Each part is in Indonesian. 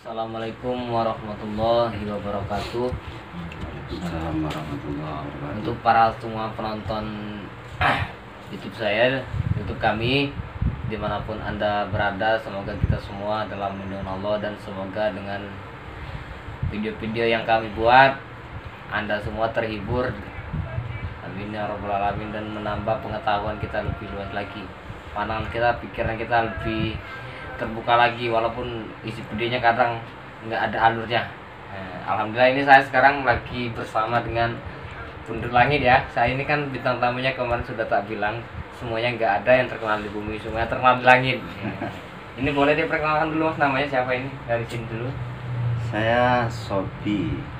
Assalamualaikum warahmatullahi wabarakatuh. Assalamualaikum warahmatullahi wabarakatuh. Untuk para semua penonton YouTube saya, YouTube kami, dimanapun Anda berada, semoga kita semua dalam lindungan Allah, dan semoga dengan video-video yang kami buat Anda semua terhibur, amin ya rabbal alamin, dan menambah pengetahuan kita lebih luas lagi, pandangan kita, pikiran kita lebih terbuka lagi, walaupun isi videonya kadang nggak ada alurnya. Alhamdulillah, ini saya sekarang lagi bersama dengan Bundur Langit ya. Saya ini kan bintang tamunya kemarin sudah tak bilang, semuanya nggak ada yang terkenal di bumi, semuanya terkenal di langit. Ini boleh diperkenalkan dulu Mas, namanya siapa ini? Dari sini dulu. Saya Sobi.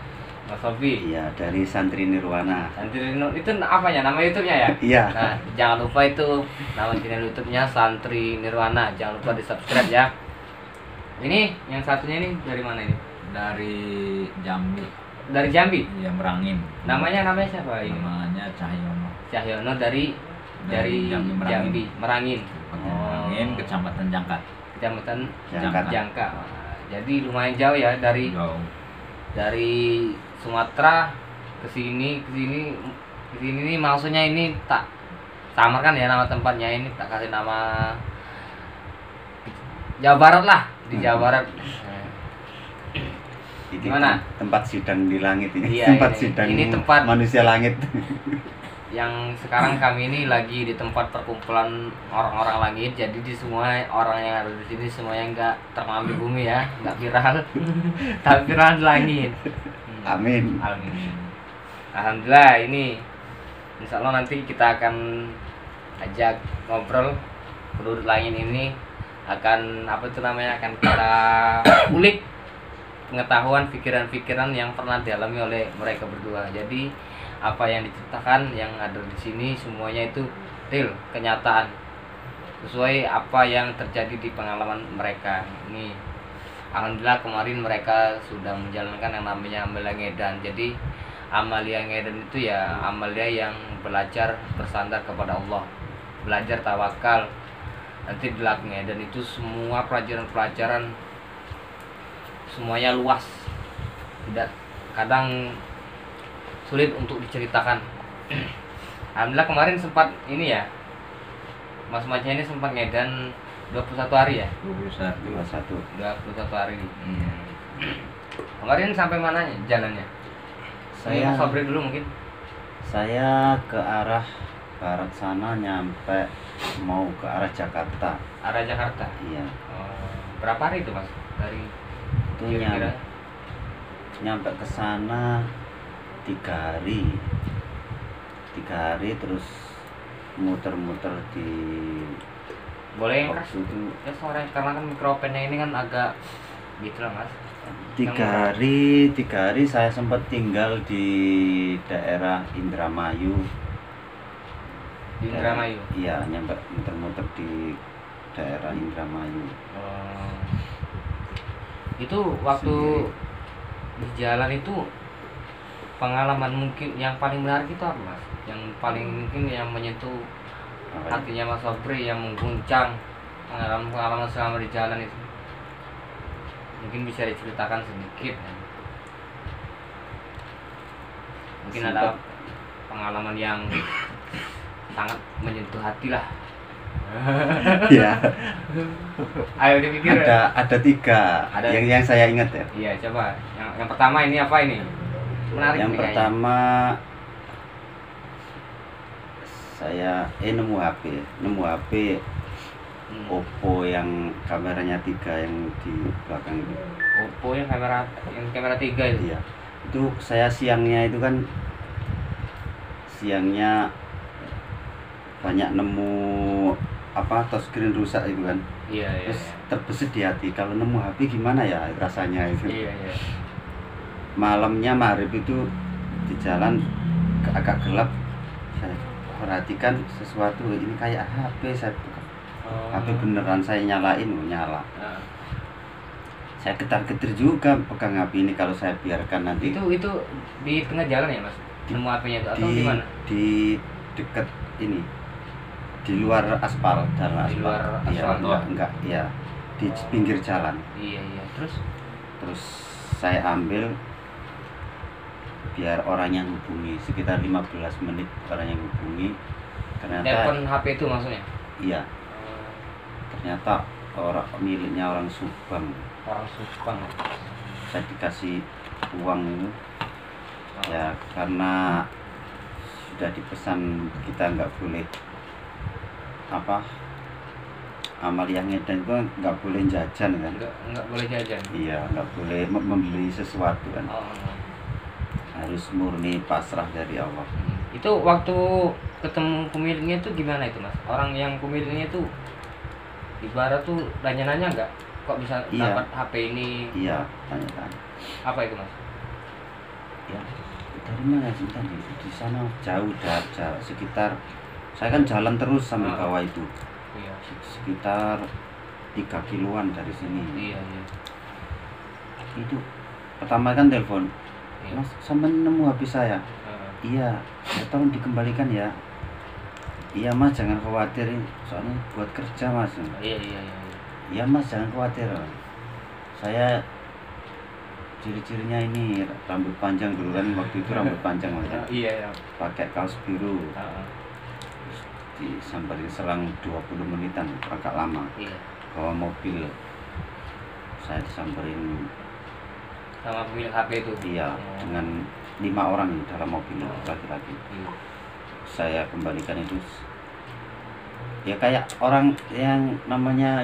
Mas Sobi. Iya, dari Santri Nirwana. Santri Nirwana itu apanya? Nama YouTube-nya ya? Iya. Nah, jangan lupa itu nama channel YouTube-nya Santri Nirwana. Jangan lupa di-subscribe ya. Ini yang satunya ini dari mana ini? Dari Jambi. Dari Jambi. Ya, Merangin. Namanya siapa ini? Namanya Cahyono. Cahyono dari Jambi, Jambi, Merangin. Merangin, Kecamatan Jangkat. Kecamatan Jangkat. Jangka. Jadi lumayan jauh ya dari Jauh. Sumatera ke sini nih, maksudnya ini tak samarkan ya nama tempatnya, ini tak kasih nama Jawa Barat lah, di Jawa Barat. Ini Gimana? Tempat sidang di langit ini. Iya, tempat ini. sidang Ini tempat manusia langit. Yang sekarang kami ini lagi di tempat perkumpulan orang-orang langit. Jadi di semua orang yang ada di sini semuanya nggak terkenal di bumi ya, nggak viral, tapi viral di langit. Amin. Amin. Alhamdulillah, ini insya Allah nanti kita akan ajak ngobrol penduduk langit ini, akan apa itu namanya, akan kita ulik pengetahuan, pikiran-pikiran yang pernah dialami oleh mereka berdua. Jadi apa yang diceritakan yang ada di sini semuanya itu real, kenyataan, sesuai apa yang terjadi di pengalaman mereka. Ini alhamdulillah kemarin mereka sudah menjalankan yang namanya Amalia Ngedan. Jadi Amalia Ngedan itu ya Amalia yang belajar bersandar kepada Allah, belajar tawakal. Nanti di Lak Ngedan itu semua pelajaran-pelajaran semuanya luas, tidak kadang sulit untuk diceritakan. Alhamdulillah kemarin sempat ini ya, Mas Majnya ini sempat ngedan 21 hari ya? 21. 21 hari. Kemarin sampai mana jalannya? Saya Mas Fabri dulu mungkin. Saya ke arah barat sana, nyampe mau ke arah Jakarta. Arah Jakarta. Iya. Berapa hari itu Mas? Dari Itu kira-kira? nyampe ke sana 3 hari. 3 hari terus muter-muter di Boleh yang waktu itu ya suara, karena kan mikrofonnya ini kan agak gitu lah Mas. 3 hari saya sempat tinggal di daerah Indramayu. Di Indramayu. Iya, nyampe muter-muter di daerah Indramayu. Itu waktu di jalan itu pengalaman mungkin yang paling menarik itu apa Mas? Yang paling mungkin yang menyentuh hatinya Mas Fabri, yang mengguncang pengalaman selama di jalan itu, mungkin bisa diceritakan sedikit. Mungkin ada pengalaman yang sangat menyentuh hati lah. Iya. Ayo dipikir. Ada 3 Ada. yang saya ingat ya. Iya, coba. Yang pertama ini apa ini? Menarik Yang nih pertama saya nemu HP kayaknya. Oppo yang kameranya 3 yang di belakang itu. Oppo yang kamera 3 itu. Iya. Itu saya siangnya banyak nemu touchscreen rusak itu kan. Iya. Terus terbesit di hati, kalau nemu HP gimana ya rasanya itu. Iya. Malamnya maghrib itu di jalan agak gelap, saya perhatikan sesuatu, ini kayak HP. Saya buka HP beneran, saya nyalain, nyala. Saya getar-getir juga pegang HP ini, kalau saya biarkan nanti Itu di tengah jalan ya Mas? Nemu HP-nya itu atau di mana? Di dekat ini, di luar aspal, jalan aspal. Di luar Iya, aspal. enggak, ya di pinggir jalan. Iya. Terus Terus saya ambil biar orang yang hubungi, sekitar 15 menit orang yang hubungi. Ternyata telepon HP itu maksudnya? iya, ternyata orang miliknya orang Subang. Orang Subang. Saya dikasih uang itu Oh. ya karena sudah dipesan kita nggak boleh apa amal yang edan itu nggak boleh jajan kan. Enggak boleh jajan. Iya, nggak boleh membeli sesuatu kan, Oh. harus murni pasrah dari Allah. Itu waktu ketemu pemiliknya itu gimana itu mas? Orang yang pemiliknya itu ibarat tuh nanya-nanya nggak? Kok bisa Iya. dapat HP ini? Iya, tanya-tanya. Apa itu mas? Ya, dari mana sih tadi? Di sana jauh, jarak sekitar. Saya kan jalan terus sampai Ah. bawah itu, Iya. sekitar 3 kiloan dari sini. Iya iya. Itu pertama kan telepon, Iya. Mas, sampai nemu HP saya. Heeh. Iya, ya tolong dikembalikan ya. Iya Mas, jangan khawatir, soalnya buat kerja Mas. Iya iya iya. Iya Mas, jangan khawatir. Saya ciri-cirinya ini rambut panjang dulu kan, waktu itu rambut panjang Mas. Iya iya. Pakai kaos biru. Heeh. Terus disamperin selang 20 menitan, agak lama. Iya. Bawa mobil. Saya disamperin, Sama pemilik HP itu. iya, Oh. dengan 5 orang di dalam mobil laki-laki. Iya. Saya kembalikan itu ya kayak orang yang namanya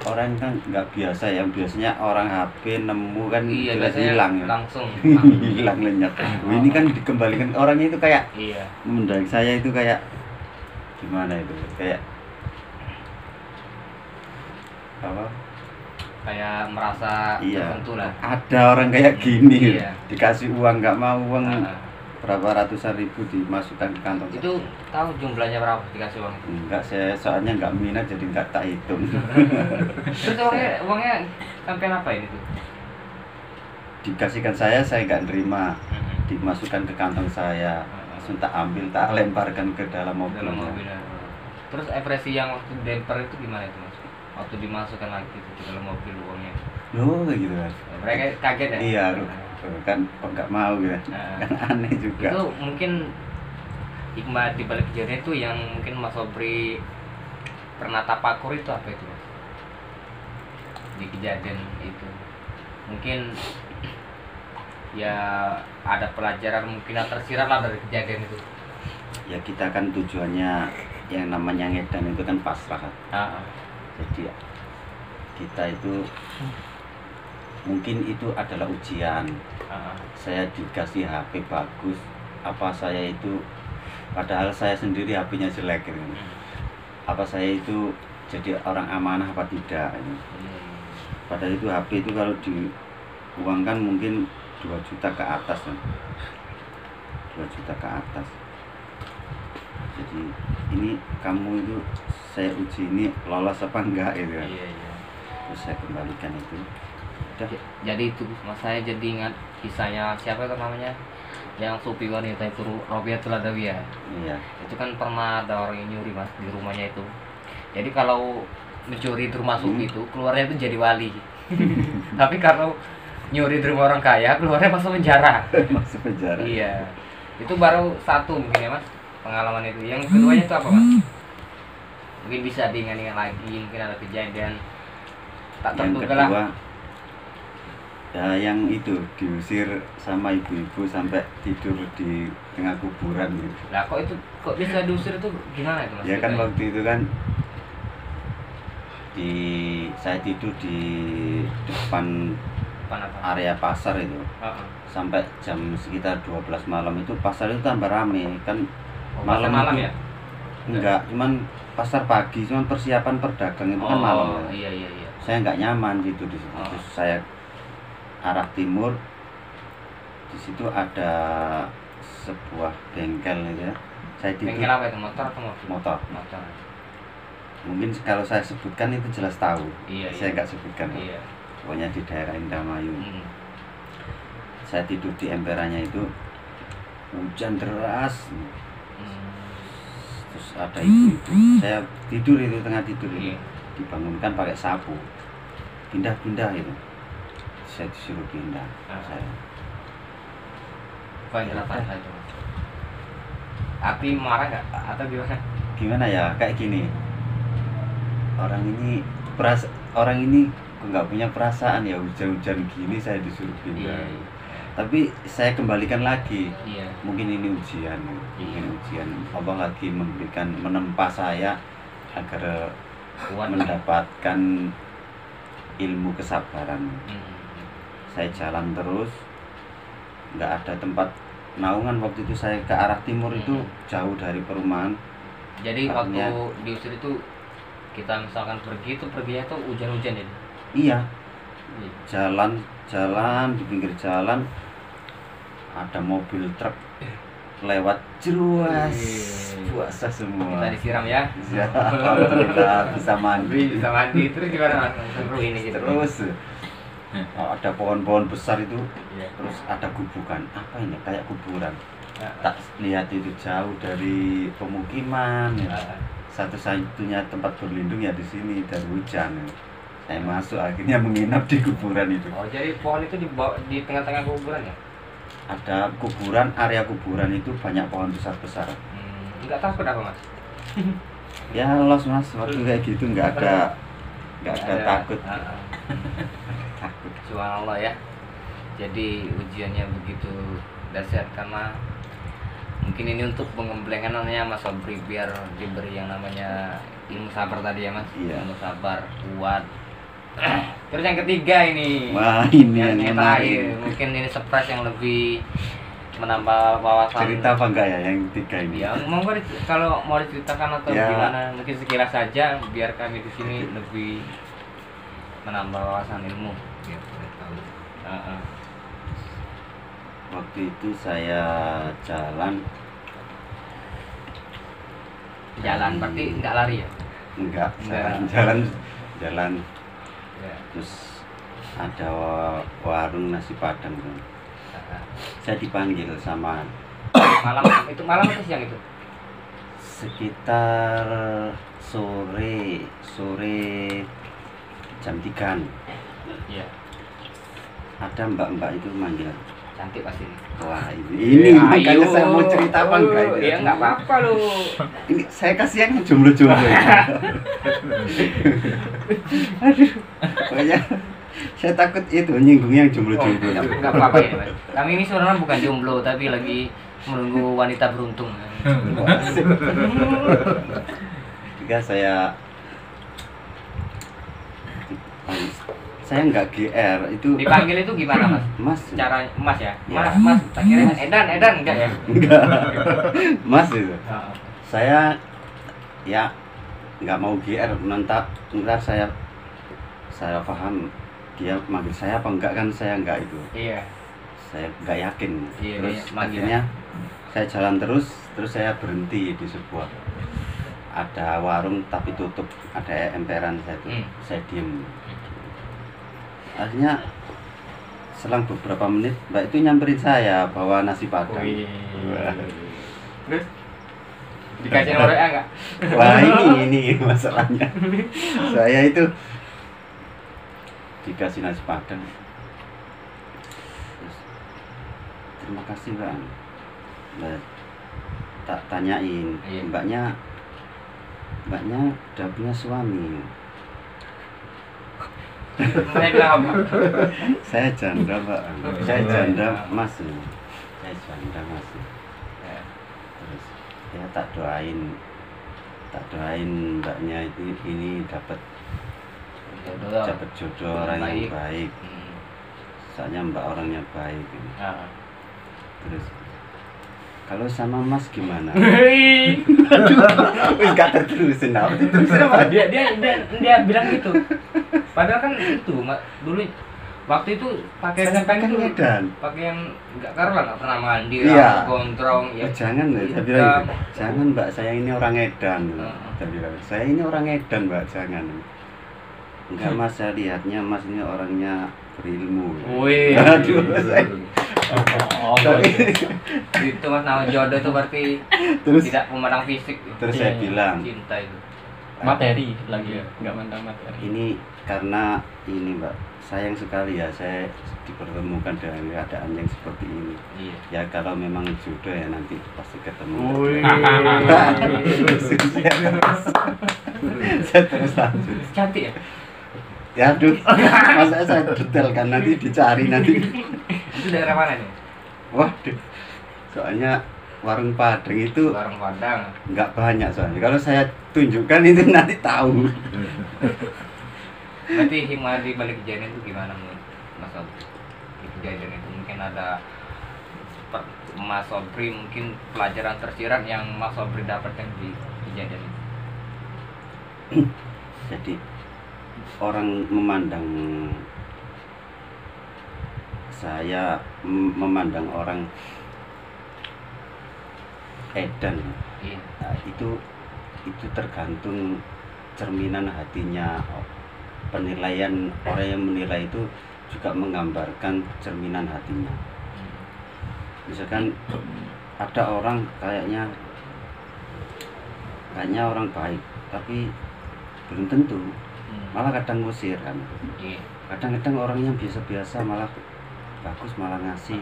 orang kan nggak biasa ya, biasanya orang HP nemu kan Iya, jelas biasanya hilang ya. langsung. Hilang lenyap. Ini kan dikembalikan orangnya itu kayak Iya. mendadak saya itu kayak gimana itu, kayak apa, Kayak merasa iya, tersentuh lah. ada orang kayak gini Iya. dikasih uang nggak mau, uang Heeh. berapa ratusan ribu dimasukkan ke kantong. Itu tahu jumlahnya berapa dikasih uang itu? enggak, saya soalnya nggak minat jadi nggak tak hitung. Terus uangnya sampai apa ini tuh? Dikasihkan saya nggak nerima, dimasukkan ke kantong saya, langsung tak ambil, tak lemparkan ke dalam mobil. Dalam mobil. Terus ekspresi yang waktu demper itu gimana itu mas? Waktu dimasukkan lagi ke dalam mobil uangnya. Loh kayak gitu kan. Mereka kaget ya? Iya, kan kok nggak mau gitu. Nah, Kan aneh juga. itu mungkin hikmah di balik kejadian itu yang mungkin Mas Sobri pernah tapakur itu apa itu mas? Di kejadian itu mungkin ya ada pelajaran mungkin yang tersirat lah dari kejadian itu. Ya kita kan tujuannya yang namanya ngedan itu kan pasrah kan. Ah, Jadi kita itu mungkin itu adalah ujian. Saya dikasih HP bagus, apa saya itu, padahal saya sendiri HP-nya jelek gitu. Apa saya itu jadi orang amanah apa tidak ini. Padahal itu HP itu kalau diuangkan mungkin 2 juta ke atas kan. 2 juta ke atas. Jadi ini kamu itu saya uji ini lolos apa enggak gitu kan. Iya iya. Terus saya kembalikan itu. Udah. Jadi itu mas, saya jadi ingat kisahnya siapa itu namanya yang supi wanita itu, Robiatul Adawiyah. Iya. Itu kan pernah ada orang yang nyuri mas di rumahnya itu. Jadi kalau mencuri di rumah supi itu keluarnya itu jadi wali. Tapi kalau nyuri di rumah orang kaya keluarnya masuk penjara. Masuk penjara. Iya. Itu baru satu mungkin ya mas pengalaman itu. Yang keduanya itu apa mas? Mungkin bisa diingat-ingat lagi, mungkin ada kejadian tak Yang terduga lah. kedua ya yang itu diusir sama ibu-ibu sampai tidur di tengah kuburan gitu. Lah kok bisa diusir itu gimana itu mas? Ya kan Ceritanya? waktu itu kan saya tidur di depan Apa? area pasar itu sampai jam sekitar 12 malam itu pasar itu tambah rame kan. Malam itu ya? enggak, cuman pasar pagi, cuman persiapan perdagang itu kan malam ya. Iya iya iya. Saya nggak nyaman gitu di situ. Oh. Terus saya arah timur, di situ ada sebuah bengkel gitu ya. Saya tidur Bengkel apa itu, motor atau mobil? motor. Motor. Mungkin kalau saya sebutkan itu jelas tahu. Iya. Saya nggak sebutkan. Iya. Pokoknya di daerah Indramayu. Hmm. Saya tidur di emperannya itu, hujan deras. Hmm. Terus ada ibu-ibu. Saya tidur itu tengah tidur itu. Iya. Dibangunkan pakai sapu. Pindah-pindah itu. saya disuruh pindah. Saya Poin berapa itu? Api marah nggak atau gimana? gimana ya, kayak gini, orang ini kok nggak punya perasaan ya, hujan-hujan gini saya disuruh pindah. Iya. Tapi saya kembalikan lagi, Iya. mungkin ini ujian, mungkin ujian Allah lagi menempa saya agar Kuat. mendapatkan ilmu kesabaran. Saya jalan terus, nggak ada tempat naungan. Waktu itu saya ke arah timur itu jauh dari perumahan. Jadi waktu Artinya- diusir itu kita misalkan pergi itu perginya tuh hujan-hujan ya. Iya, jalan di pinggir jalan ada mobil truk lewat, jeruas, puasa semua. Kita disiram ya. Ya, alhamdulillah bisa mandi. Bisa mandi terus gimana mas? Seru ini gitu. Terus ada pohon-pohon besar itu, Iya. terus ada gubukan. Apa ini? Kayak kuburan. Ya. Tak lihat itu jauh dari pemukiman. Ya. Ah, Satu-satunya tempat berlindung ya di sini dari hujan. Saya masuk akhirnya menginap di kuburan itu. Oh jadi pohon itu di tengah-tengah kuburan ya? Ada kuburan, area kuburan itu banyak pohon besar-besar. Enggak takut apa mas? Ya los mas, waktu kayak gitu nggak ada takut. Takut. Subhanallah ya. Jadi ujiannya begitu dahsyat karena mungkin ini untuk pengembelengannya Mas Sobri biar diberi yang namanya ilmu sabar tadi ya Mas. Iya. Ilmu sabar, kuat. Terus yang ketiga ini. Wah ini yang yang terakhir, menarik. mungkin ini surprise yang lebih menambah wawasan. Cerita apa enggak ya yang tiga ini? Ya, monggo kalau mau diceritakan atau Ya. gimana, mungkin sekilas saja biar kami di sini lebih menambah wawasan ilmu. Biar kita tahu. Heeh. Waktu itu saya jalan Berarti nggak lari ya? enggak, Enggak. jalan Ya. terus ada warung nasi padang tuh. Heeh. Saya dipanggil sama Malam malam atau siang itu? sekitar sore jam 3-an. Iya. Ada mbak-mbak itu manggil. Cantik pasti. Wah ini makanya Ayo. saya mau cerita apa enggak ini? Ya nggak apa-apa lu. Ini saya kasihan jomblo-jomblo ini. Aduh, pokoknya saya takut itu nyinggung yang jomblo-jomblo. Nggak apa-apa ya Mas. Kami ini sebenarnya bukan jomblo tapi lagi menunggu wanita beruntung. Jika saya nggak GR itu Dipanggil itu gimana Mas? Mas Cara Mas ya? Ya. Mas, tak kira Edan enggak ya? enggak Mas itu Heeh. saya ya nggak mau GR ntar saya paham dia manggil saya apa enggak, kan saya enggak itu, Iya. saya nggak yakin. Iya, Terus iya, manggil. akhirnya saya jalan terus saya berhenti di sebuah ada warung tapi tutup, ada emperan. Saya diem. Akhirnya selang beberapa menit mbak itu nyamperin saya bawa nasi padang. Wah. Terus dikasih nomor WA enggak? Wah ini masalahnya. Saya itu dikasih nasi padang. Terus, terima kasih bang. Mbak, tak tanyain, Iya. mbaknya udah punya suami. Saya bilang apa? Saya janda mbak. Saya janda mas. Saya janda mas. Ya. Terus ya tak doain mbaknya itu ini dapat jodoh orang yang baik. Soalnya mbak orangnya baik ini. Nah. Terus kalau sama mas gimana? Hei. Wis gak terusin apa terusin apa? Dia bilang gitu. Padahal kan itu dulu waktu itu pakai Saya kan kan itu Medan. pakai yang enggak karuan, enggak pernah mandi, Iya. gondrong ya. Oh, jangan ya, saya bilang gitu. Jangan mbak, saya ini orang Edan. Saya bilang, saya ini orang Edan mbak, jangan. Enggak mas, saya lihatnya mas ini orangnya berilmu. Wih. Aduh, saya. Oh, itu mas nama jodoh itu berarti Terus tidak memandang fisik. terus saya bilang, cinta itu. materi lagi ya, nggak mandang materi. Ini karena ini Mbak, sayang sekali ya saya dipertemukan dengan keadaan yang seperti ini. Iya. Ya kalau memang jodoh ya nanti pasti ketemu. Wih. Saya terus lanjut. Cantik ya. Ya aduh, masa saya detail kan nanti dicari nanti. Itu daerah mana nih? Waduh, soalnya warung Padang itu Warung Padang. nggak banyak soalnya. Kalau saya tunjukkan itu nanti tahu. Berarti hikmah di balik kejadian itu gimana menurut Mas Sobri? Di kejadian itu mungkin ada Mas Sobri, mungkin pelajaran tersirat yang Mas Sobri dapatkan di kejadian itu. Jadi orang memandang saya memandang orang edan. Iya. Nah, itu tergantung cerminan hatinya. Penilaian orang yang menilai itu juga menggambarkan cerminan hatinya. Misalkan ada orang kayaknya orang baik, tapi belum tentu. Malah kadang ngusir kan. Iya. Kadang-kadang orang yang biasa-biasa malah bagus, malah ngasih.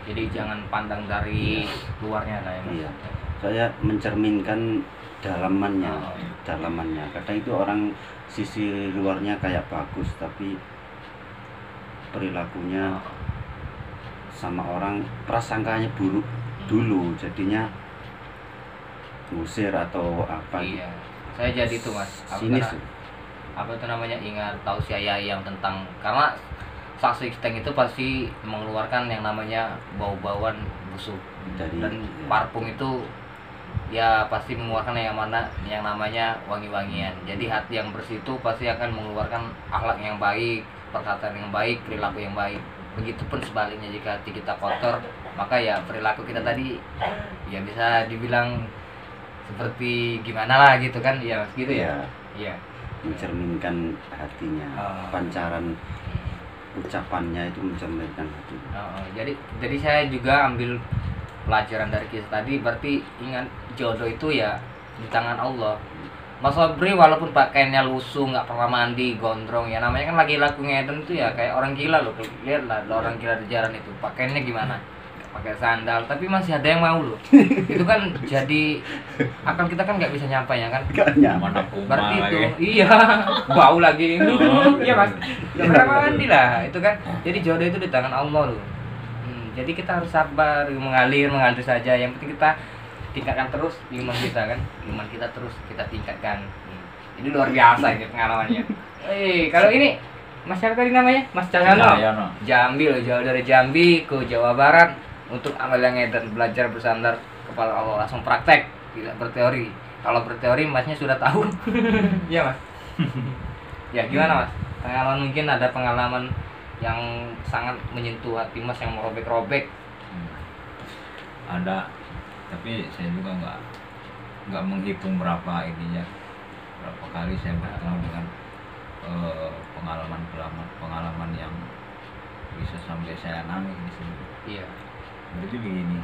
Jadi jangan pandang dari luarnya lah ya Mas. Iya. Saya mencerminkan dalamannya. Oh. Dalamannya. Kadang itu orang sisi luarnya kayak bagus, tapi perilakunya sama orang prasangkanya buruk dulu, jadinya ngusir atau apa. Iya. Saya jadi itu Mas. Sinis. Apa itu namanya, ingat tahu si Ayah yang tentang, karena saksi Steng itu pasti mengeluarkan yang namanya bau-bauan busuk Dari- dan parfum itu ya pasti mengeluarkan yang namanya wangi-wangian. Jadi hati yang bersih itu pasti akan mengeluarkan akhlak yang baik, perkataan yang baik, perilaku yang baik. Begitupun sebaliknya, jika hati kita kotor, maka ya perilaku kita tadi ya bisa dibilang seperti gimana lah gitu kan, ya Mas, gitu ya. Iya. Mencerminkan hatinya. Oh. Pancaran ucapannya itu mencerminkan hatinya. Jadi saya juga ambil pelajaran dari kisah tadi, berarti ingat jodoh itu ya di tangan Allah. Mas Sobri walaupun pakaiannya lusuh, nggak pernah mandi, gondrong, ya namanya kan lagi laku ngeden itu ya kayak orang gila loh. Lihat lah orang gila di jalan itu pakaiannya gimana, pakai sandal tapi masih ada yang mau loh. Itu kan jadi akal kita kan nggak bisa nyampe ya kan. Gak nyaman. Mana kuma Berarti itu lagi. iya bau lagi. Iya Mas, nggak pernah mandi lah itu kan. Jadi jodoh itu di tangan Allah loh. Jadi kita harus sabar, mengalir saja. Yang penting kita tingkatkan terus iman kita kan, iman kita terus kita tingkatkan. Ini luar biasa ini pengalamannya. Kalau ini Mas siapa tadi namanya? Mas Cahyono. Cahyono. Jambi loh, jauh dari Jambi ke Jawa Barat untuk amal yang edan, belajar bersandar kepala Allah, langsung praktek, tidak berteori. Kalau berteori Masnya sudah tahu. Iya Mas. Ya gimana Mas? Pengalaman, mungkin ada pengalaman yang sangat menyentuh hati Mas yang merobek-robek. Ada, tapi saya juga nggak menghitung berapa ininya, berapa kali saya bertemu dengan pengalaman yang bisa sampai saya nangis di sini. Iya. Jadi begini,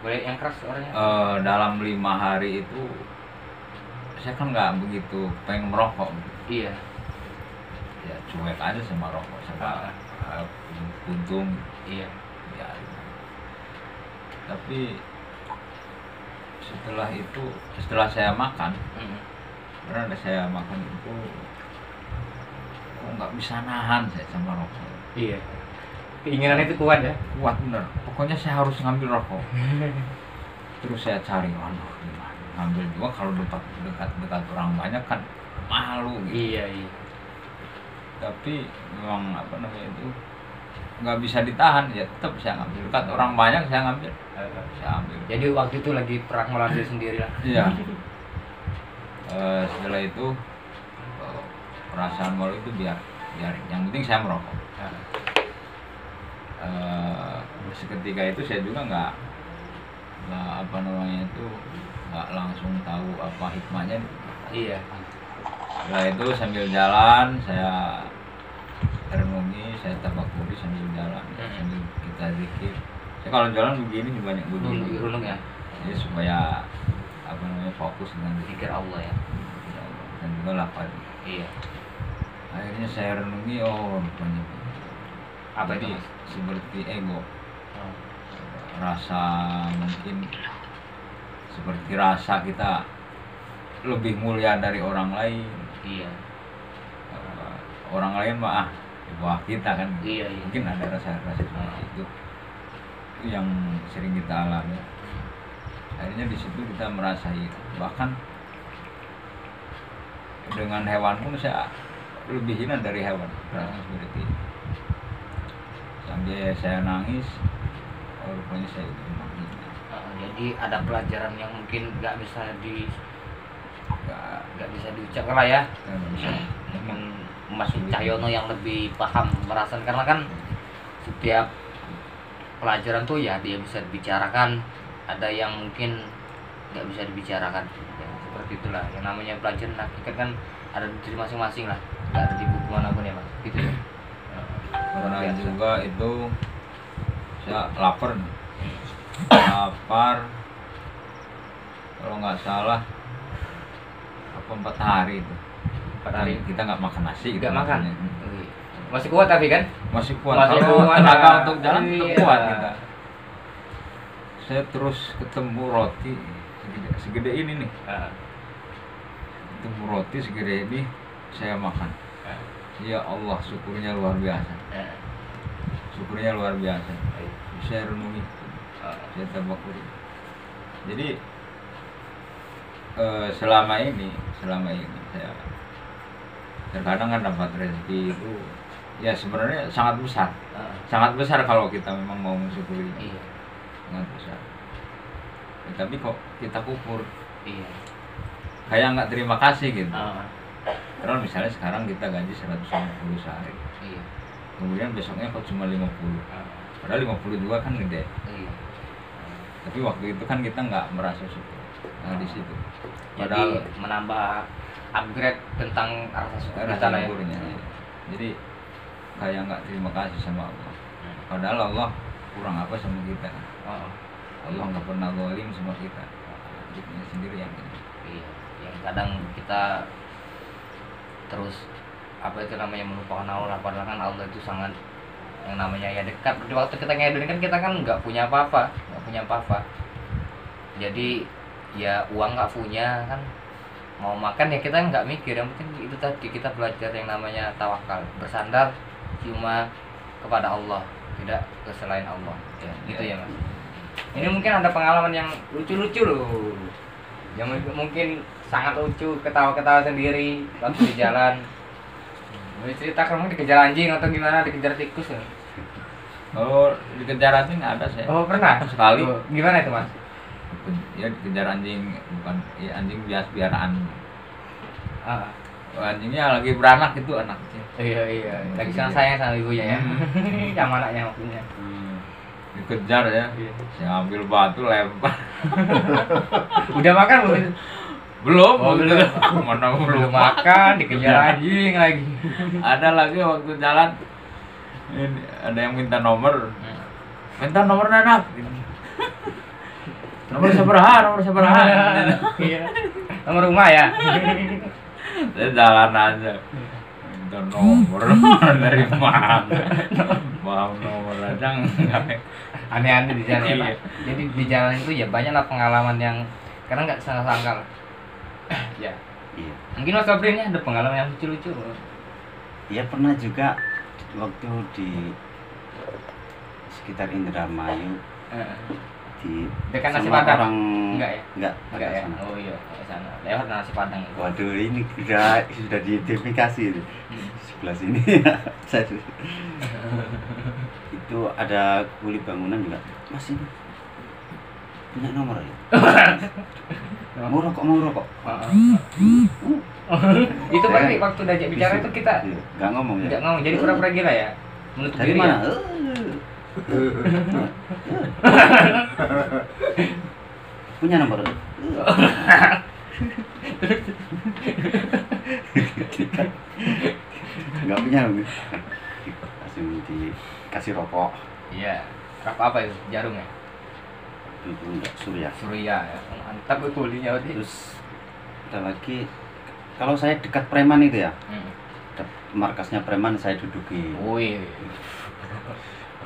Boleh yang keras orangnya. dalam 5 hari itu saya kan nggak begitu pengen merokok, Iya. ya cuek aja sama rokok, sama puntung, Iya. ya. Tapi setelah saya makan, benar saya makan itu kok nggak bisa nahan saya sama rokok. Iya. Keinginan itu kuat ya. Kuat bener, pokoknya saya harus ngambil rokok. Terus saya cari, waduh gimana ngambil juga kalau dekat orang banyak kan malu gitu. Iya, iya. Tapi memang apa namanya itu nggak bisa ditahan, ya tetap saya ngambil. Dekat orang banyak saya ngambil, saya ambil. Jadi waktu itu lagi perang melawan diri sendiri lah. Iya. Setelah itu perasaan malu itu biar yang penting saya merokok. Seketika itu saya juga nggak apa namanya itu nggak langsung tahu apa hikmahnya. Iya. Setelah itu sambil jalan saya renungi, saya tafakuri sambil jalan, sambil kita zikir. Saya kalau jalan begini banyak begini. Runung ya. Jadi supaya fokus dengan Zikir Allah ya. zikir Allah dan juga lafaz. Iya. Akhirnya saya renungi, oh rupanya Apa jadi itu, Mas? seperti ego, Oh. rasa mungkin seperti rasa kita lebih mulia dari orang lain. Iya. Orang lain mah di bawah kita kan. Iya, iya. Mungkin ada rasa-rasa seperti itu yang sering kita alami. Akhirnya di situ kita merasai, bahkan dengan hewan pun saya lebih hina dari hewan, rasa seperti itu. Sampai saya nangis, oh, rupanya saya itu memang hina. Jadi ada pelajaran yang mungkin nggak bisa Nggak- nggak bisa diucapkan lah ya. nggak bisa. Mungkin Mas Cahyono yang lebih paham merasakan, karena kan setiap pelajaran tuh ya dia bisa dibicarakan, ada yang mungkin nggak bisa dibicarakan ya, seperti itulah yang namanya pelajaran hakikat kan ada di diri masing-masing lah, nggak ada di buku manapun ya Mas, gitu ya. Pernah Biasa. juga itu saya lapar nih. Lapar kalau nggak salah apa 4 hari itu 4 hari kita nggak makan nasi gitu nggak makan. maksudnya. Wih. Masih kuat tapi kan? Masih kuat, Masih kalau kuat. tenaga untuk jalan tetap Iya. kuat kita. Saya terus ketemu roti segede ini nih, ketemu roti segede ini, saya makan. Ya Allah, syukurnya luar biasa, syukurnya luar biasa. Saya renungi, saya tabakuri. Jadi selama ini saya terkadang kan dapat rezeki itu ya sebenarnya sangat besar kalau kita memang mau mensyukuri, Iya. sangat besar. Ya, tapi kok kita kufur, Iya. kayak nggak terima kasih gitu. Ah, Karena misalnya sekarang kita gaji 150 sehari, iya. kemudian besoknya kok cuma 50, Ah, padahal 50 juga kan gede. iya. Tapi waktu itu kan kita nggak merasa syukur. Nah di situ, Jadi padahal menambah upgrade tentang rasa syukur kita rasa lah ya. syukurnya. Jadi kayak nggak terima kasih sama Allah. Padahal Allah kurang apa sama kita? Oh, Allah nggak pernah zalim sama kita. Dirinya sendiri yang ini. iya. Yang kadang kita terus apa itu namanya melupakan Allah, padahal kan Allah itu sangat yang namanya ya dekat. Di waktu kita ngedun kan kita kan nggak punya apa-apa. Jadi ya uang nggak punya kan, mau makan ya kita nggak mikir, yang penting itu tadi kita belajar yang namanya tawakal, bersandar cuma kepada Allah, tidak ke selain Allah ya, gitu ya Mas. Ini mungkin ada pengalaman yang lucu-lucu loh, yang mungkin sangat lucu, ketawa-ketawa sendiri waktu di jalan. Boleh cerita kamu dikejar anjing atau gimana, dikejar tikus ya? Kalau dikejar anjing ada saya. Oh pernah? Sekali. Oh, gimana itu Mas? Ya dikejar anjing, bukan ya anjing bias piaraan. Ah, Anjingnya lagi beranak itu, anak kecil. iya. Lagi sayang sama ibunya ya. Sama anaknya maksudnya. Dikejar ya. Iya. Saya ambil batu lempar. Udah makan belum? Belum, Oh, belum. Mana Belum makan, dikejar anjing lagi. Ada lagi waktu jalan ini ada yang minta nomor. Minta nomor anak. Nomor sabaraha. Iya. Nomor rumah ya. Saya jalan aja. Minta nomor dari mana? Mau nomor aja enggak. Aneh-aneh di jalan ya, Pak. Iya. Jadi di jalan itu ya banyaklah pengalaman yang karena nggak sangka-sangka. Ya. Iya. Mungkin Mas Febri ini ada pengalaman yang lucu-lucu. Iya pernah juga waktu di sekitar Indramayu di Dekat nasi sama Padang? orang Enggak ya? enggak Enggak ya? sana. Oh iya, ke sana. Lewat nasi Padang. Waduh ini sudah diidentifikasi itu. Sebelah sini saya itu ada kuli bangunan juga. Mas ini punya nomor ya? Mau rokok. Itu pasti waktu diajak bicara itu kita Iya, nggak ngomong ya. nggak ngomong, jadi pura-pura gila ya. Menutup Dari diri mana? ya. Punya nomor. Nggak punya. Langsung dikasih rokok. Iya. Rokok apa itu? Jarum ya? itu enggak surya. Surya ya. Mantap kulinya berarti. Terus ada lagi, kalau saya dekat preman itu ya, markasnya preman saya duduki. Wih.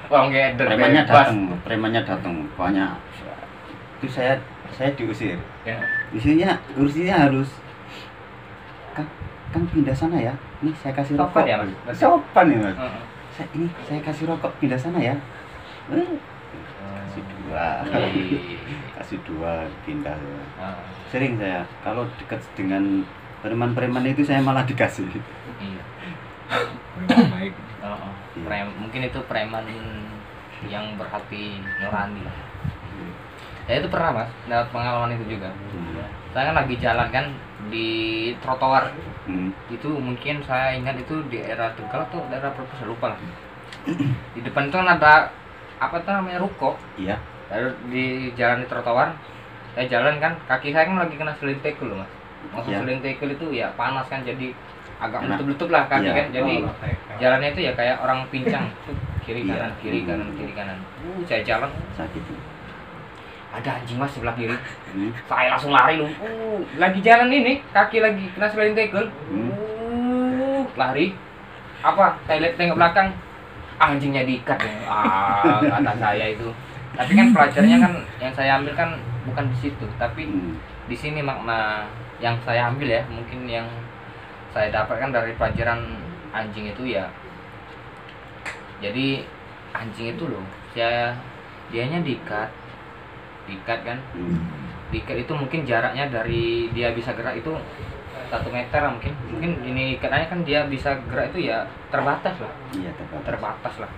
Wong ngeder. Premannya datang banyak. Itu saya diusir. Ya. Urusnya harus Kang pindah sana ya. Nih saya kasih Sopan rokok. ya, Mas? Sopan ya, Mas. Heeh. Saya kasih rokok, pindah sana ya. Kasih dua. Kasih dua pindah ya. Sering saya kalau dekat dengan preman-preman itu saya malah dikasih. Iya. Preman baik. Mungkin itu preman yang berhati nurani lah. Ya itu pernah Mas, dapat pengalaman itu juga. Saya kan lagi jalan kan di trotoar. Itu mungkin saya ingat itu di daerah Tegal atau daerah Brebes, saya lupa lah. Di depan itu kan ada apa tuh namanya ruko. Iya. Lalu di jalan di trotoar, saya jalan kan, kaki saya kan lagi kena selintekul loh Mas. Maksud Iya. selintekul itu ya panas kan, jadi agak Kena. letup-letup lah kaki Iya. kan. Jadi jalannya itu ya kayak orang pincang, tuh, kiri kanan, kiri kanan, kiri kanan. Saya jalan, Sakit. ada anjing Mas sebelah kiri. Hmm. Saya langsung lari loh. Lagi jalan ini, kaki lagi kena selintekul. Lari. Apa? Saya lihat tengok belakang, anjingnya diikat ya. Kata saya itu. Tapi kan pelajarnya kan yang saya ambil kan bukan di situ, tapi di sini makna yang saya ambil ya, mungkin yang saya dapatkan dari pelajaran anjing itu ya. Jadi anjing itu loh, dianya diikat kan. Diikat itu mungkin jaraknya dari dia bisa gerak itu 1 meter lah mungkin ini ikatannya kan dia bisa gerak itu ya terbatas lah. Iya, Terbatas lah.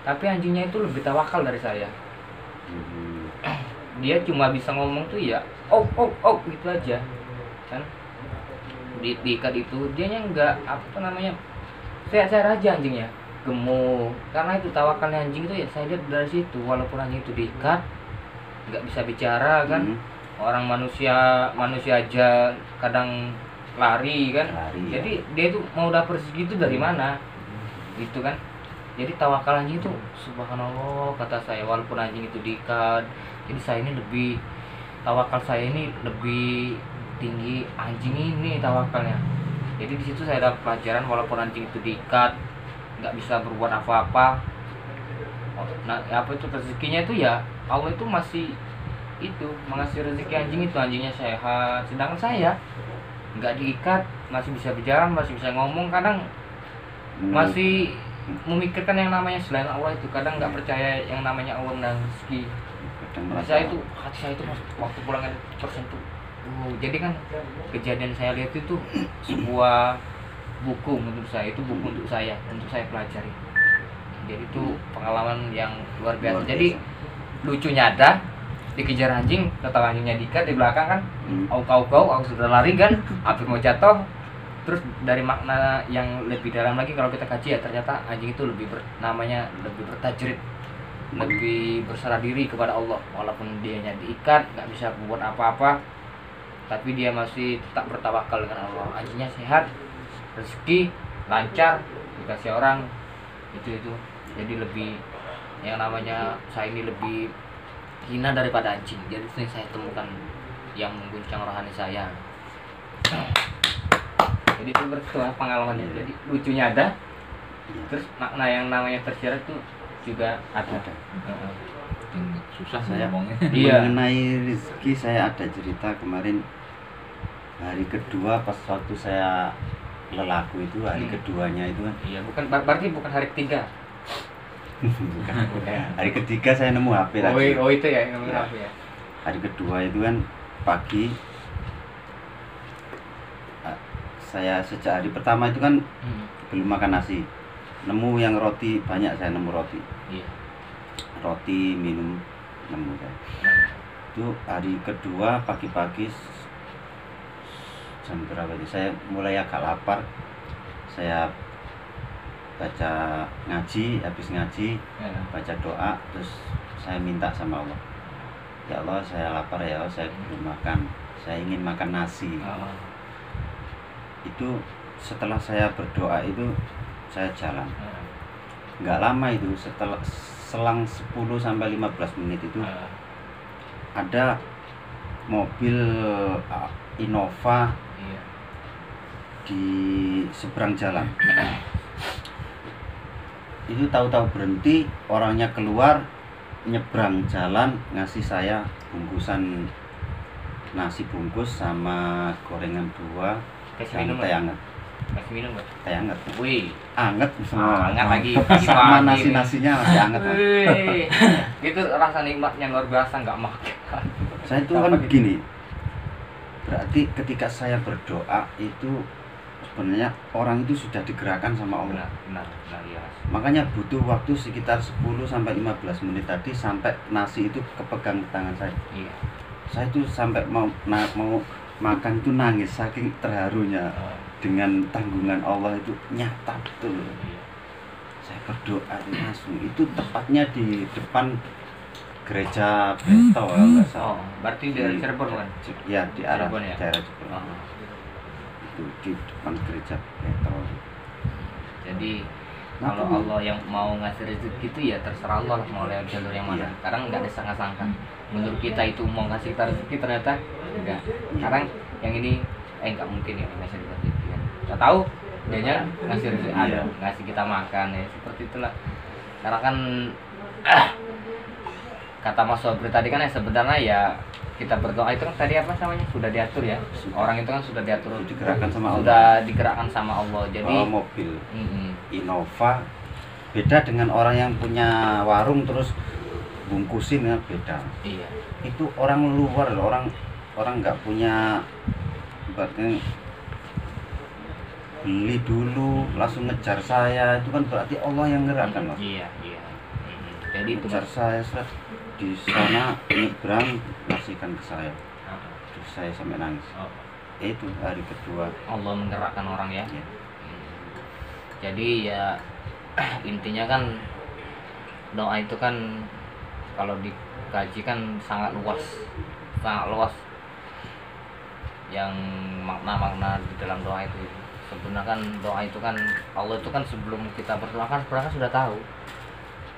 Tapi anjingnya itu lebih tawakal dari saya. Dia cuma bisa ngomong tuh ya oh gitu aja kan. Diikat itu dianya enggak apa namanya, saya aja anjingnya gemuk, karena itu tawakalnya anjing itu ya saya lihat dari situ. Walaupun anjing itu diikat nggak bisa bicara kan. Orang manusia aja kadang lari kan. Jadi dia itu mau dapet segitu dari mana gitu kan. Jadi tawakal anjing itu subhanallah kata saya, walaupun anjing itu diikat, jadi saya ini lebih tawakal, saya ini lebih tinggi anjing ini tawakalnya. Jadi di situ saya dapat pelajaran, walaupun anjing itu diikat nggak bisa berbuat apa-apa, nah apa itu rezekinya itu ya Allah itu masih itu mengasih rezeki anjing itu, anjingnya sehat. Sedangkan saya nggak diikat, masih bisa berjalan, masih bisa ngomong, kadang masih memikirkan yang namanya selain Allah itu, kadang nggak percaya yang namanya Allah dan rezeki. Saya itu hati saya itu waktu pulang tersentuh. Jadi kan kejadian saya lihat itu sebuah buku menurut saya, itu buku untuk saya pelajari. Jadi itu pengalaman yang luar biasa. Jadi lucunya ada dikejar anjing, ketawa anjingnya diikat di belakang kan, aku sudah lari kan, hampir mau jatuh. Terus dari makna yang lebih dalam lagi kalau kita kaji ya, ternyata anjing itu lebih bertajrid, lebih berserah diri kepada Allah. Walaupun dianya diikat, nggak bisa buat apa-apa, tapi dia masih tetap bertawakal dengan Allah. Anjingnya sehat, rezeki lancar, dikasih orang itu. Jadi lebih yang namanya saya ini lebih hina daripada anjing. Jadi itu yang saya temukan yang mengguncang rohani saya. Jadi itu bertuah pengalamannya. Jadi lucunya ada, terus makna yang namanya tersirat itu juga ada. Susah Saya ngomongnya. Iya. mengenai rezeki saya ada cerita kemarin. Hari kedua pas waktu saya lelaku itu, hari keduanya itu kan. Iya, berarti bukan hari ketiga. Bukan. Hari ketiga saya nemu HP lagi. Oh itu ya yang namanya apa ya? Hari kedua itu kan pagi, saya sejak hari pertama itu kan belum makan nasi, nemu yang roti banyak, saya nemu roti. Iya. Roti, minum, nemu saya. Itu hari kedua pagi-pagi jam berapa itu saya mulai agak lapar. Saya baca ngaji, habis ngaji baca doa, terus saya minta sama Allah, ya Allah saya lapar, ya Allah saya belum makan, saya ingin makan nasi. Itu setelah saya berdoa itu saya jalan, nggak lama itu, setelah selang 10 sampai 15 menit itu ada mobil Innova Iya. di seberang jalan. Itu tahu-tahu berhenti, orangnya keluar, nyebrang jalan, ngasih saya bungkusan nasi bungkus sama gorengan 2 Kasih dan minum teh nggak? hangat. Kasih minum nggak? Teh hangat. Wih. Anget semua. Hangat lagi. Sama Pagi nasi-nasinya masih anget. Mas. Wih. Itu rasa nikmatnya luar biasa, nggak makan. Saya itu kan gini. Berarti ketika saya berdoa itu sebenarnya orang itu sudah digerakkan sama Allah. Benar, iya. Makanya butuh waktu sekitar 10 sampai 15 menit tadi sampai nasi itu kepegang di tangan saya. Iya. Saya itu sampai mau makan itu nangis saking terharunya dengan tanggungan Allah itu nyata betul. Iya. Saya berdoa langsung itu tepatnya di depan gereja Beto kalau nggak salah. Oh, berarti dari Cirebon kan? Ya di arah Cirebon ya? daerah Cirebon. Oh. Itu di depan gereja Beto. Jadi Nah, kalau tuh. Allah yang mau ngasih rezeki itu ya terserah Allah lah mau lewat jalur yang mana. Iya. Kadang nggak disangka-sangka. Menurut kita itu mau ngasih kita rezeki ternyata enggak. Sekarang yang ini nggak mungkin ya ngasih rezeki kan. Kita tahu dianya ngasih rezeki ada, ngasih kita makan ya seperti itulah. Karena kan kata Mas Sobri tadi kan ya sebenarnya ya kita berdoa itu kan tadi apa namanya sudah diatur ya. Orang itu kan sudah diatur, Digerakkan sama Allah. sudah digerakkan sama Allah. Jadi Kalau mobil mm-mm. Innova beda dengan orang yang punya warung terus bungkusin ya beda. Iya. Itu orang luar loh, orang nggak punya berarti beli dulu langsung ngejar saya, itu kan berarti Allah yang gerakkan loh. Iya. Mm-mm. Jadi itu Ngejar saya set, di sana nyebrang ngasihkan ke saya, terus saya sampai nangis. Oh, Itu hari kedua. Allah menggerakkan orang ya. Ya. Jadi ya intinya kan doa itu kan kalau dikaji kan sangat luas yang makna-makna di dalam doa itu. Sebenarnya kan doa itu kan Allah itu kan sebelum kita berdoa kan sebenarnya sudah tahu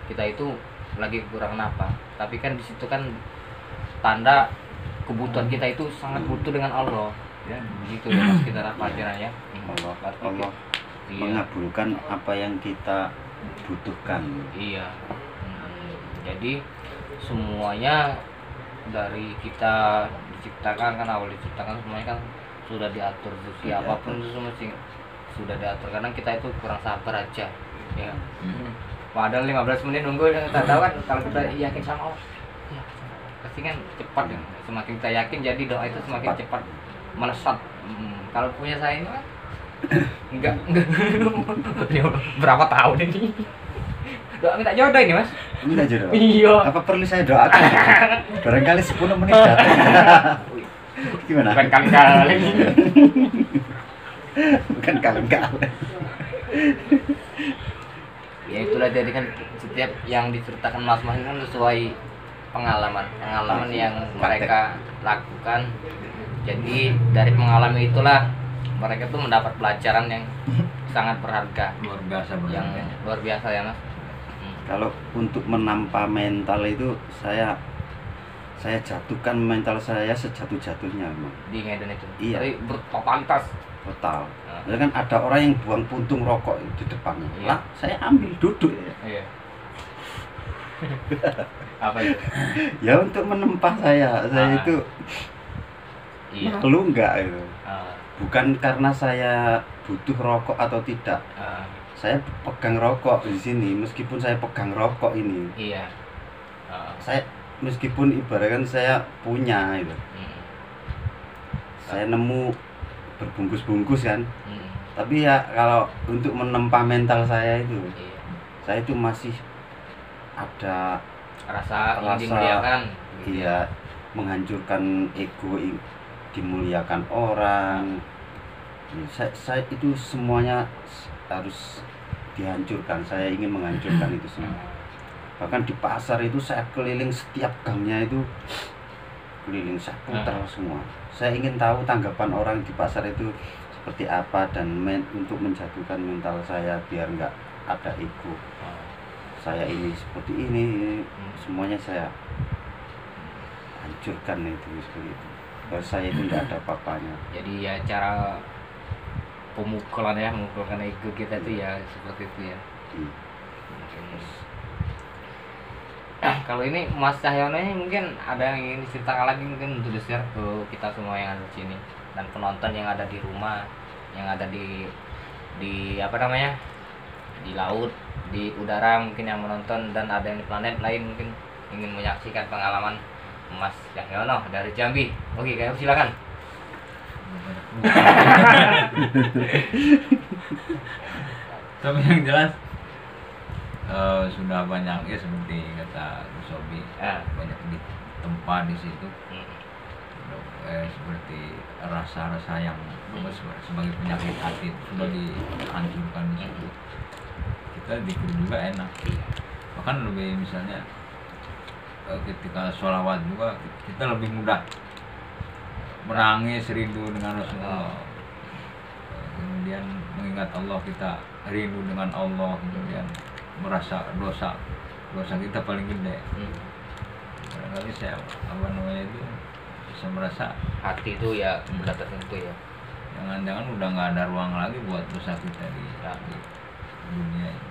kita itu lagi kekurangan apa, tapi kan di situ kan tanda kebutuhan kita itu sangat butuh dengan Allah ya begitu ya Mas kita pelajarannya. Allah Iya. mengabulkan apa yang kita butuhkan. Iya. Jadi semuanya dari kita diciptakan kan awal diciptakan semuanya kan sudah diatur siapapun itu semua sudah diatur. Karena kita itu kurang sabar aja ya. Padahal 15 menit nunggu kita tahu kan kalau kita yakin sama Allah ya, pasti kan cepat ya. Semakin kita yakin jadi doa itu semakin cepat melesat. Kalau punya saya ini kan enggak berapa tahun ini doa minta jodoh ini Mas. Minta jodoh. Iya. Apa perlu saya doakan? Barangkali 10 menit datang. Gimana? Bukan kali-kali. Bukan kali-kali. Ya itulah jadi kan setiap yang diceritakan Mas kan sesuai pengalaman yang mereka lakukan. Jadi dari pengalaman itulah mereka tuh mendapat pelajaran yang sangat berharga, Luar biasa yang berharga. luar biasa ya Mas. Kalau untuk menampa mental itu saya jatuhkan mental saya sejatuh-jatuhnya memang. Di Medan itu. Iya. Jadi bertotalitas. Total. Nah. Ya kan ada orang yang buang puntung rokok di depannya. Iya. Lah, saya ambil duduk ya. Iya. Apa itu? Ya untuk menempa saya itu Iya. malu enggak itu. Ah, Bukan karena saya butuh rokok atau tidak. ah, Saya pegang rokok di sini, meskipun saya pegang rokok ini, iya. Ah, saya meskipun ibaratkan saya punya itu, saya nemu berbungkus-bungkus kan, tapi ya kalau untuk menempa mental saya itu, iya. saya itu masih ada Rasa ingin Rasa- dimuliakan. iya menghancurkan ego, dimuliakan orang. Saya itu semuanya harus dihancurkan. Saya ingin menghancurkan itu semua. Bahkan di pasar itu saya keliling setiap gangnya itu, keliling saya putar semua. Saya ingin tahu tanggapan orang di pasar itu seperti apa dan untuk menjatuhkan mental saya biar nggak ada ego. Saya ini seperti ini, semuanya saya hancurkan itu seperti itu. Kalau saya itu tidak ada apa-apanya. Jadi ya cara pemukulan ya, memukulkan ego kita itu ya seperti itu ya. Hmm. Mungkin kalau ini Mas Cahyono ini mungkin ada yang ingin diceritakan lagi mungkin untuk di-share ke kita semua yang ada di sini dan penonton yang ada di rumah, yang ada di apa namanya, di laut, di udara mungkin yang menonton, dan ada yang di planet lain mungkin ingin menyaksikan pengalaman Mas Cahyono dari Jambi. Oke, kayak silakan. Tapi yang jelas sudah banyak ya seperti kata Gus Sobi, banyak di tempat di situ. Seperti rasa-rasa yang sebagai penyakit hati sudah dihancurkan di situ. Kita dikir juga enak, bahkan lebih misalnya ketika sholawat juga kita lebih mudah menangis rindu dengan Rasulullah, kemudian mengingat Allah, kita rindu dengan Allah, kemudian merasa dosa kita paling gede. Barangkali saya apa namanya itu bisa merasa Hati itu ya udah tertentu ya. jangan-jangan udah nggak ada ruang lagi buat dosa kita di dunia ini.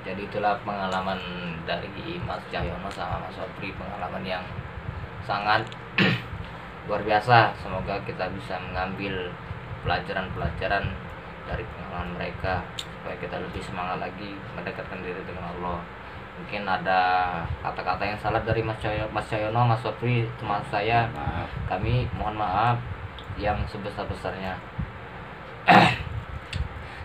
Jadi itulah pengalaman dari Mas Cahyono sama Mas Sobri, pengalaman yang sangat luar biasa. Semoga kita bisa mengambil pelajaran-pelajaran dari pengalaman mereka supaya kita lebih semangat lagi mendekatkan diri dengan Allah. Mungkin ada kata-kata yang salah dari Mas Cahyono, Mas Sobri, teman saya. Maaf. Kami mohon maaf yang sebesar-besarnya.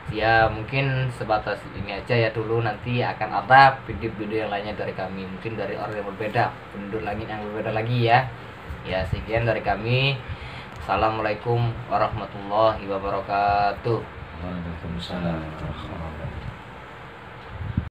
Ya mungkin sebatas ini aja ya dulu, nanti akan ada video-video yang lainnya dari kami, mungkin dari orang yang berbeda, penduduk langit yang berbeda lagi ya. Ya sekian dari kami. Assalamualaikum warahmatullahi wabarakatuh. Waalaikumsalam warahmatullahi wabarakatuh.